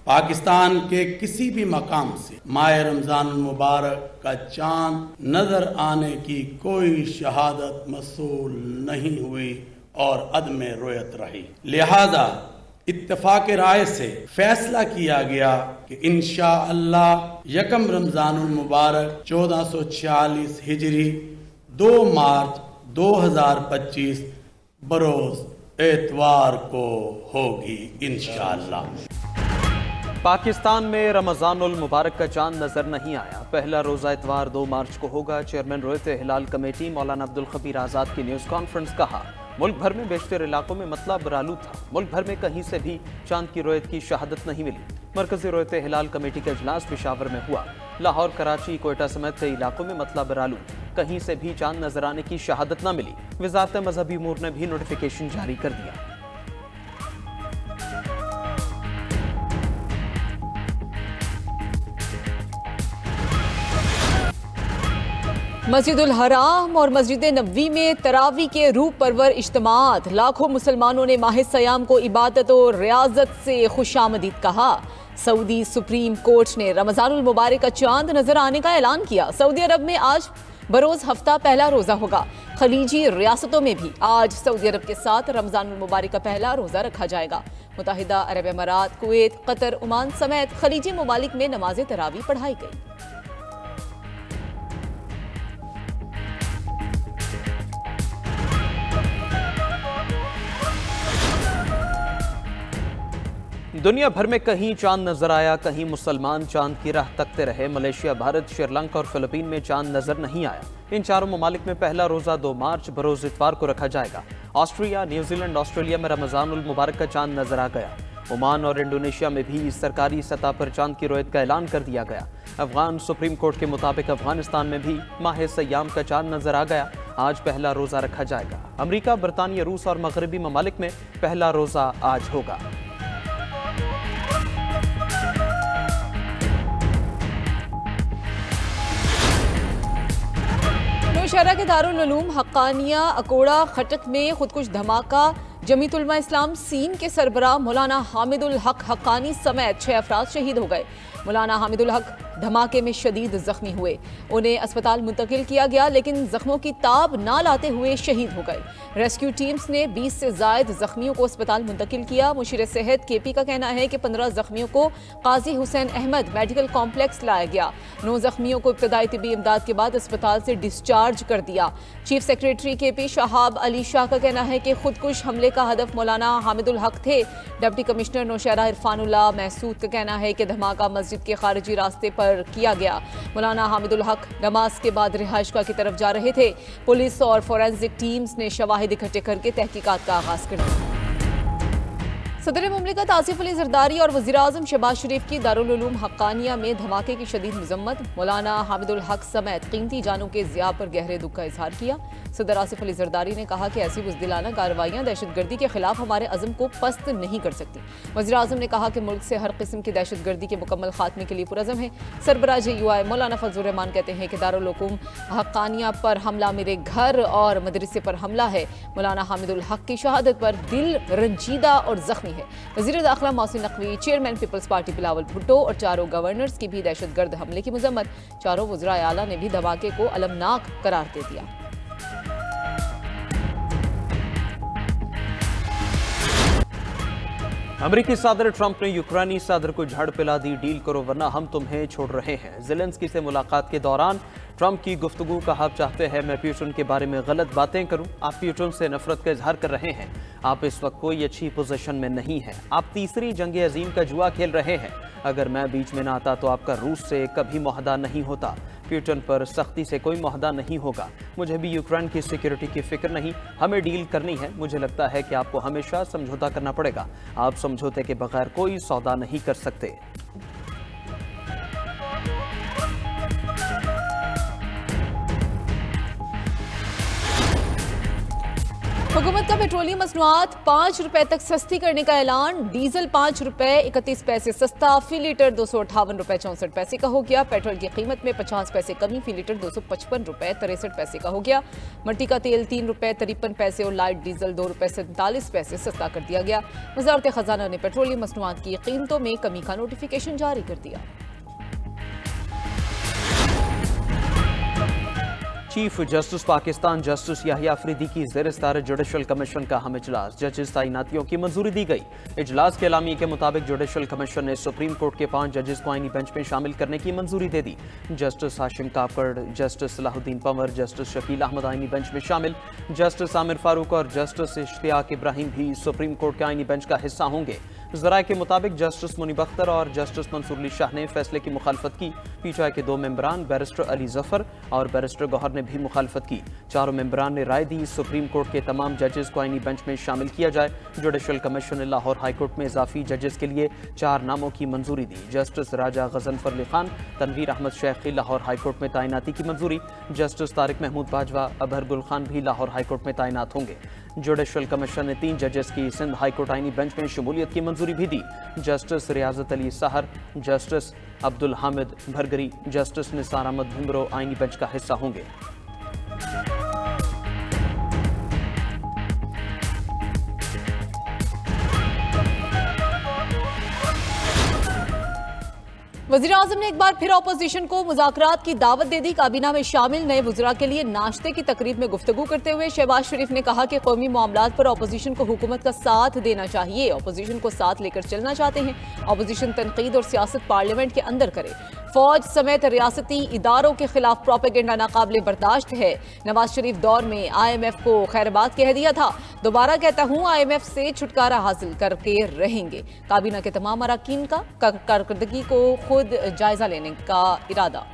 पाकिस्तान के किसी भी मकाम से माह रमजान मुबारक का चांद नजर आने की कोई शहादत मसूल नहीं हुई और अदम रोयत रही। लिहाजा इत्तेफाक राय से फैसला किया गया कि इंशाअल्लाह यकम रमजानुल मुबारक 1446 हिजरी 2 मार्च 2025 बरोज एतवार को होगी इंशाअल्लाह। पाकिस्तान में रमजानुल मुबारक का चांद नजर नहीं आया। पहला रोजा इतवार 2 मार्च को होगा। चेयरमैन रोयत हिलाल कमेटी मौलाना अब्दुल खबीर आज़ाद की न्यूज़ कॉन्फ्रेंस। कहा, मुल्क भर में बेशतर इलाकों में मतला बरालू था। मुल्क भर में कहीं से भी चांद की रोयत की शहादत नहीं मिली। मरकजी रोयत हिलाल कमेटी का इजलास पेशावर में हुआ। लाहौर, कराची, कोयटा समेत कई इलाकों में मतला बरालू, कहीं से भी चांद नजर आने की शहादत न मिली। वजारत मजहबी उमूर ने भी नोटिफिकेशन जारी कर दिया। मस्जिदुल हराम और मस्जिद नबवी में तरावी के रूह परवर इज्तिमात। लाखों मुसलमानों ने माह सयाम को इबादत और रियाजत से खुशामदीद कहा। सऊदी सुप्रीम कोर्ट ने रमजानुल मुबारक का चांद नजर आने का ऐलान किया। सऊदी अरब में आज बरोज हफ्ता पहला रोजा होगा। खलीजी रियासतों में भी आज सऊदी अरब के साथ रमजानुल मुबारक का पहला रोजा रखा जाएगा। मुत्तहिदा अरब अमारात, कुवैत, कतर, ओमान समेत खलीजी ममालिक में नमाज तरावी पढ़ाई गई। दुनिया भर में कहीं चांद नजर आया, कहीं मुसलमान चांद की राह तकते रहे। मलेशिया, भारत, श्रीलंका और फिलीपीन में चांद नजर नहीं आया। इन चारों ममालिक में पहला रोजा 2 मार्च बरोज इतवार को रखा जाएगा। ऑस्ट्रिया, न्यूजीलैंड, ऑस्ट्रेलिया में रमजानुल मुबारक का चांद नजर आ गया। ओमान और इंडोनेशिया में भी सरकारी सतह पर चांद की रोयत का ऐलान कर दिया गया। अफगान सुप्रीम कोर्ट के मुताबिक अफगानिस्तान में भी माह सयाम का चांद नजर आ गया। आज पहला रोजा रखा जाएगा। अमरीका, बरतानिया, रूस और मगरबी ममालिक में पहला रोजा आज होगा। नौशहरा के दारुल उलूम हक्कानिया अकोड़ा खटक में खुदकुश धमाका। जमीयत उलमा इस्लाम सीन के सरबराह मौलाना हामिदुल हक हक्कानी समेत 6 अफराद शहीद हो गए। मौलाना हामिदुल हक धमाके में शदीद जख्मी हुए। उन्हें अस्पताल मुंतकिल किया गया, लेकिन जख्मों की ताब ना लाते हुए शहीद हो गए। रेस्क्यू टीम्स ने 20 से जायद जख्मियों को अस्पताल मुंतकिल किया। मुशीर सेहत केपी का कहना है कि 15 जख्मियों को काजी हुसैन अहमद मेडिकल कॉम्प्लेक्स लाया गया। 9 जख्मियों को इब्तदाई तिब्बी इमदाद के बाद अस्पताल से डिस्चार्ज कर दिया। Chief secretary KP Shahab Ali Shah का कहना है कि खुदकुश हमले का हदफ मौलाना हामिदुल हक थे। डिप्टी कमिश्नर नौशहरा इरफानुल्लाह महसूद का कहना है कि धमाका मस्जिद के खारिजी रास्ते पर किया गया। मौलाना हामिदुल हक नमाज के बाद रिहाइशगाह की तरफ जा रहे थे। पुलिस और फोरेंसिक टीम्स ने शवाहिद इकट्ठे करके तहकीकात का आगाज कर दिया। सदर मुमलिकत आसिफ अली जरदारी और वज़ीर-ए-आज़म शहबाज शरीफ की दारुल उलूम हक्कानिया में धमाके की शदीद मजम्मत। मौलाना हामिदुल हक समेत कीमती जानों के ज़िया पर गहरे दुख का इजहार किया। सदर आसिफ अली जरदारी ने कहा कि ऐसी बुज़दिलाना कार्रवाइयाँ दहशतगर्दी के खिलाफ हमारे अज़म को पस्त नहीं कर सकती। वज़ीर-ए-आज़म ने कहा कि मुल्क से हर किस्म की दहशतगर्दी के मुकम्मल खात्मे के लिए पुरज़म है। सरबराह JUI मौलाना फजलुर रहमान कहते हैं कि दारुल उलूम हक्कानिया पर हमला मेरे घर और मदरसे पर हमला है। मौलाना हामिदुल हक की शहादत पर दिल रंजीदा और जख्मी है। वज़ीर दाखिला Mohsin Naqvi, chairman peoples party Bilawal Bhutto और चारों गवर्नर्स की भी दहशतगर्द हमले की मजम्मत। चारों वज़राए आला ने भी धमाके को अलमनाक करार दे दिया। अमेरिकी सदर ट्रंप ने यूक्रेनी सदर को झाड़ पिला दी। डील करो वरना हम तुम्हें छोड़ रहे हैं। ज़ेलेंस्की से मुलाकात के दौरान ट्रंप की गुफ्तगू का आप चाहते हैं मैं प्यूटन के बारे में गलत बातें करूं। आप प्यूटन से नफरत का इजहार कर रहे हैं। आप इस वक्त कोई अच्छी पोजीशन में नहीं हैं। आप तीसरी जंग अजीम का जुआ खेल रहे हैं। अगर मैं बीच में ना आता तो आपका रूस से कभी मुआहदा नहीं होता। प्यूटन पर सख्ती से कोई मुआहदा नहीं होगा। मुझे भी यूक्रेन की सिक्योरिटी की फिक्र नहीं, हमें डील करनी है। मुझे लगता है कि आपको हमेशा समझौता करना पड़ेगा। आप समझौते के बगैर कोई सौदा नहीं कर सकते। हुकूमत का पेट्रोलियम मसनूआत 5 रुपए तक सस्ती करने का ऐलान। डीजल 5 रुपए 31 पैसे सस्ता, फी लीटर 258 रुपए 64 पैसे का हो गया। पेट्रोल की कीमत में 50 पैसे कमी, फी लीटर 255 रुपए 63 पैसे का हो गया। मट्टी का तेल 3 रुपए 53 पैसे और लाइट डीजल 2 रुपए 47 पैसे सस्ता कर दिया गया। वजारत खजाना ने पेट्रोलियम मसनूआत की कीमतों में कमी का नोटिफिकेशन जारी कर दिया। Chief justice Pakistan justice Yahya Afridi की ज़ेर-ए-सदारत जुडिशल कमीशन का अहम इजलास, जजेस तैनातियों की मंजूरी दी गई। इजलास के एलामी के मुताबिक जुडिशल कमीशन ने सुप्रीम कोर्ट के 5 जजेस को आईनी बेंच में शामिल करने की मंजूरी दे दी। जस्टिस हाशिम काकड़, जस्टिस सलाहुद्दीन पंवर, जस्टिस शकील अहमद आईनी बेंच में शामिल। जस्टिस आमिर फारूक और जस्टिस इश्तियाक इब्राहिम भी सुप्रीम कोर्ट के आईनी बेंच का हिस्सा होंगे। ज़राए के मुताबिक जस्टिस मुनीब अख्तर और जस्टिस मंसूर अली शाह ने फैसले की मुखालफत की। पीटीआई के 2 मेंबरान बैरिस्टर अली जफर और बैरिस्टर गौहर ने भी मुखालफत की। चारों मेंबरान ने राय दी सुप्रीम कोर्ट के तमाम जजेस को आईनी बेंच में शामिल किया जाए। जुडिशल कमीशन ने लाहौर हाईकोर्ट में इजाफी जजेस के लिए 4 नामों की मंजूरी दी। जस्टिस राजा गजनफर अली खान, तनवीर अहमद शेख की लाहौर हाईकोर्ट में तैनाती की मंजूरी। जस्टिस तारिक महमूद बाजवा, अबहर गुल खान भी लाहौर हाईकोर्ट में तैनात होंगे। जुडिशल कमीशन ने 3 जजेस की सिंध हाईकोर्ट आईनी बेंच में शमूलियत की मंजूरी भी दी। जस्टिस रियाजत अली सहर, जस्टिस अब्दुल हामिद भरगरी, जस्टिस निसार अहमद भिमरो आईनी बेंच का हिस्सा होंगे। वज़ीर-ए-आज़म ने एक बार फिर अपोजिशन को मुज़ाकरात की दावत दे दी। काबीना में शामिल नए वज़रा के लिए नाश्ते की तकरीब में गुफ्तगू करते हुए शहबाज शरीफ ने कहा कि कौमी मामलात पर अपोजिशन को हुकूमत का साथ देना चाहिए। अपोजिशन को साथ लेकर चलना चाहते हैं। अपोजिशन तनकीद और सियासत पार्लियामेंट के अंदर करे। फौज समेत रियासती इदारों के खिलाफ प्रोपेगेंडा नाकाबिले बर्दाश्त है। नवाज शरीफ दौर में IMF को खैरबाद कह दिया था, दोबारा कहता हूं IMF से छुटकारा हासिल करके रहेंगे। काबीना के तमाम अरकान का कारकर्दगी को खुद जायजा लेने का इरादा।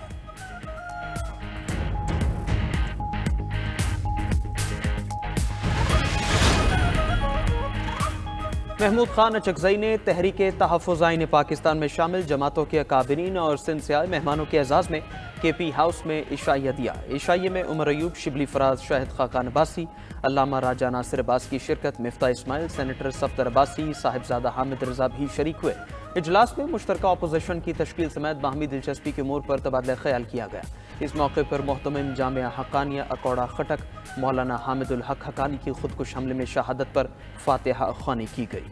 महमूद खान अचकजई ने तहरीके तहफ़्फ़ुज़ आईन पाकिस्तान में शामिल जमातों के अकाबरीन और सिंध से आए मेहमानों के एजाज़ में KP हाउस में इशाइया दिया। इशाइये में उमर अयूब, शिबली फराज, शाहिद खाकान अब्बासी, अल्लामा राजा नासिर अब्बास की शिरकत, मिफ्ता इस्माइल, सेनेटर सफ्दर अब्बासी, साहिबजादा हामिद रजा भी शरीक हुए। इजलास में मुश्तरका अपोजिशन की तश्कील समेत बाहमी दिलचस्पी के उमूर पर तबादला ख्याल किया गया। इस मौके पर मोहतमिम जामिया हक्कानिया अकौड़ा खटक मौलाना हामिदुल हक हक्कानी की खुदकुश हमले में शहादत पर फातिहा ख्वानी की गई।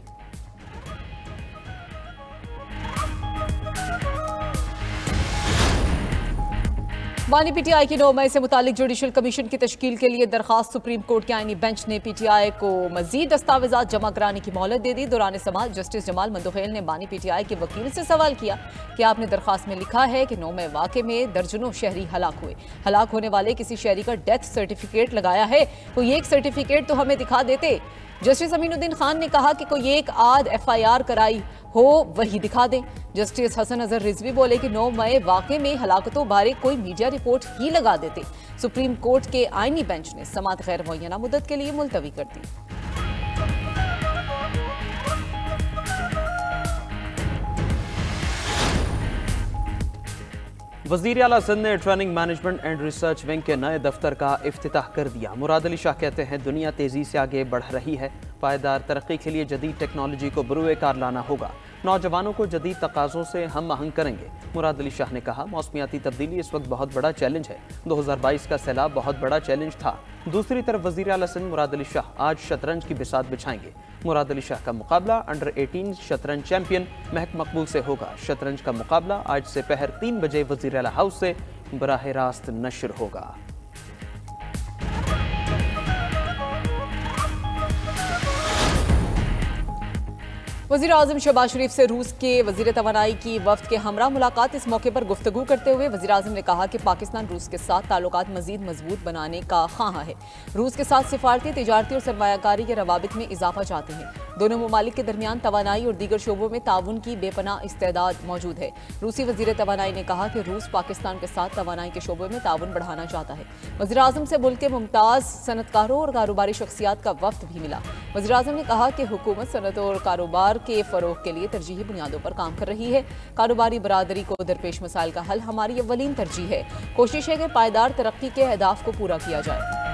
बानी PTI की 9 मई से मुतालिक जुडिशल कमीशन की तश्कील के लिए दरखास्त सुप्रीम कोर्ट के आईनी बेंच ने PTI को मजीद दस्तावेजात जमा कराने की मोहलत दे दी। दौरान समाअत जस्टिस जमाल मंदोखेल ने बानी PTI के वकील से सवाल किया कि आपने दरखास्त में लिखा है कि 9 मई वाक़े में दर्जनों शहरी हलाक हुए, हलाक होने वाले किसी शहरी का डेथ सर्टिफिकेट लगाया है, कोई एक सर्टिफिकेट तो हमें दिखा देते। जस्टिस अमीनुद्दीन खान ने कहा कि कोई एक आध FIR कराई हो वही दिखा दें। जस्टिस हसन अजहर रिजवी बोले कि 9 मई वाक़े में हलाकतों बारे कोई मीडिया रिपोर्ट ही लगा देते। सुप्रीम कोर्ट के आईनी बेंच ने समाअत गैर मुअय्यना मुद्दत के लिए मुलतवी कर दी। वज़ीर आला सिंध ने training management and research wing के नए दफ्तर का इफ्तिताह कर दिया। मुराद अली शाह कहते हैं दुनिया तेजी से आगे बढ़ रही है, पायदार तरक्की के लिए जदीद टेक्नोलॉजी को बरूए कार लाना होगा, नौजवानों को जदीद तकाज़ों से हम आहंग करेंगे। मुराद अली शाह ने कहा मौसमियाती तब्दीली इस वक्त बहुत बड़ा चैलेंज है, 2022 का सैलाब बहुत बड़ा चैलेंज था। दूसरी तरफ वज़ीर आला सिंध मुराद अली शाह आज शतरंज की बिसात बिछाएंगे। मुराद अली शाह का मुकाबला अंडर 18 शतरंज चैंपियन महक मकबूल से होगा। शतरंज का मुकाबला आज से पहर 3 बजे वज़ीर आला हाउस से बराह रास्त नश्र होगा। वज़ीर आज़म शहबाज शरीफ से रूस के वज़ीर तवानाई की वफ्द के हमरा मुलाकात। इस मौके पर गुफ्तगू करते हुए वज़ीर आज़म ने कहा कि पाकिस्तान रूस के साथ ताल्लुकात मज़ीद मजबूत बनाने का ख्वाह है। रूस के साथ सिफारती, तिजारती और सरमायाकारी के रवाबित में इजाफा चाहते हैं। दोनों ममालिक के दरमियान तवानाई और दीगर शोबों में ताउन की बेपनाह इस्तेदाद मौजूद है। रूसी वज़ीर तवानाई ने कहा कि रूस पाकिस्तान के साथ तवानाई के शोबे में ताउन बढ़ाना चाहता है। वज़ीर आज़म से मुल्क के मुमताज़ सनतकारों और कारोबारी शख्सियात का वफ्द भी मिला। वज़ीर आज़म ने कहा कि हुकूमत सनत और कारोबार के फ़रोग़ के लिए तरजीही बुनियादों पर काम कर रही है। कारोबारी बरादरी को दरपेश मसाइल का हल हमारी अव्वलीन तरजीह है। कोशिश है कि पायदार तरक्की के अहदाफ को पूरा किया जाए।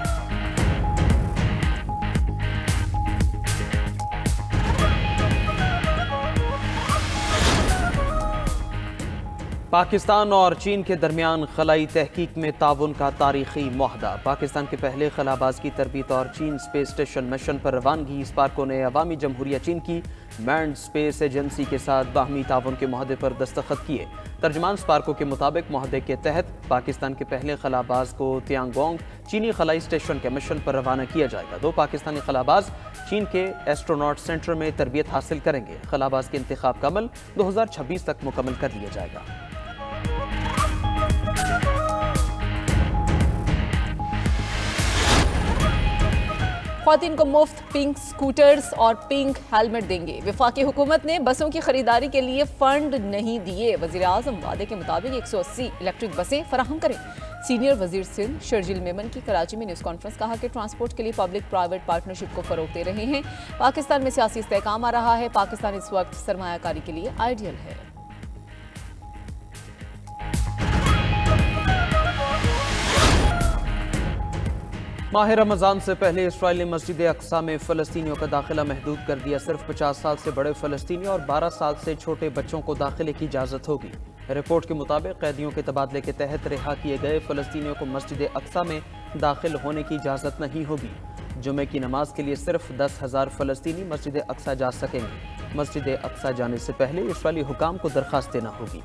पाकिस्तान और चीन के दरमियान खलाई तहकीक में ताउन का तारीखी मुआहदा। पाकिस्तान के पहले खलाबाज की तरबियत और चीन स्पेस स्टेशन मिशन पर रवानगी। स्पार्को ने अवामी जमहूरिया चीन की मैंड स्पेस एजेंसी के साथ बाहमी ताउन के मुआहदे पर दस्तखत किए। तर्जमान स्पार्को के मुताबिक मुआहदे के तहत पाकिस्तान के पहले खलाबाज को तियांगोंग चीनी खलाई स्टेशन के मिशन पर रवाना किया जाएगा। 2 पाकिस्तानी खलाबाज चीन के एस्ट्रोनॉट सेंटर में तरबियत हासिल करेंगे। खलाबाज के इंतखाब का अमल 2026 तक मुकम्मल कर लिया जाएगा। ख्वातीन को मुफ्त पिंक स्कूटर्स और पिंक हेलमेट देंगे। वफाकी हुकूमत ने बसों की खरीदारी के लिए फंड नहीं दिए। वजीर आज़म वादे के मुताबिक 180 इलेक्ट्रिक बसें फराहम करें। सीनियर वजीर सिंध शर्जिल मेमन की कराची में न्यूज़ कॉन्फ्रेंस कहा कि ट्रांसपोर्ट के लिए पब्लिक प्राइवेट पार्टनरशिप को फरोग दे रहे हैं। पाकिस्तान में सियासी इस्तेहकाम आ रहा है। पाकिस्तान इस वक्त सरमायाकारी के लिए आइडियल है। माह रमज़ान से पहले इसराइली मस्जिद अक्सा में फ़लस्तीनियों का दाखिला महदूद कर दिया। सिर्फ 50 साल से बड़े फ़लस्तीनी और 12 साल से छोटे बच्चों को दाखिले की इजाज़त होगी। रिपोर्ट के मुताबिक कैदियों के तबादले के तहत रिहा किए गए फ़लस्तीनियों को मस्जिद अक्सा में दाखिल होने की इजाज़त नहीं होगी। जुमे की नमाज के लिए सिर्फ 10,000 फ़लस्तीनी मस्जिद अक्सा जा सकेंगे। मस्जिद अक्सा जाने से पहले इसराइली हुकाम को दरख्वास्त देना होगी।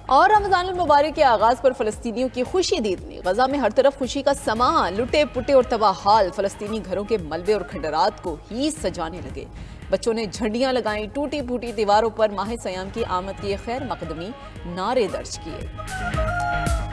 और रमज़ान मुबारक के आगाज़ पर फ़लस्तीनियों की खुशी दीदनी। गजा में हर तरफ खुशी का समा। लुटे पुटे और तबाह हाल फ़लस्तीनी घरों के मलबे और खंडरात को ही सजाने लगे। बच्चों ने झंडियां लगाई। टूटी फूटी दीवारों पर माह सयाम की आमद की खैर मकदमी नारे दर्ज किए।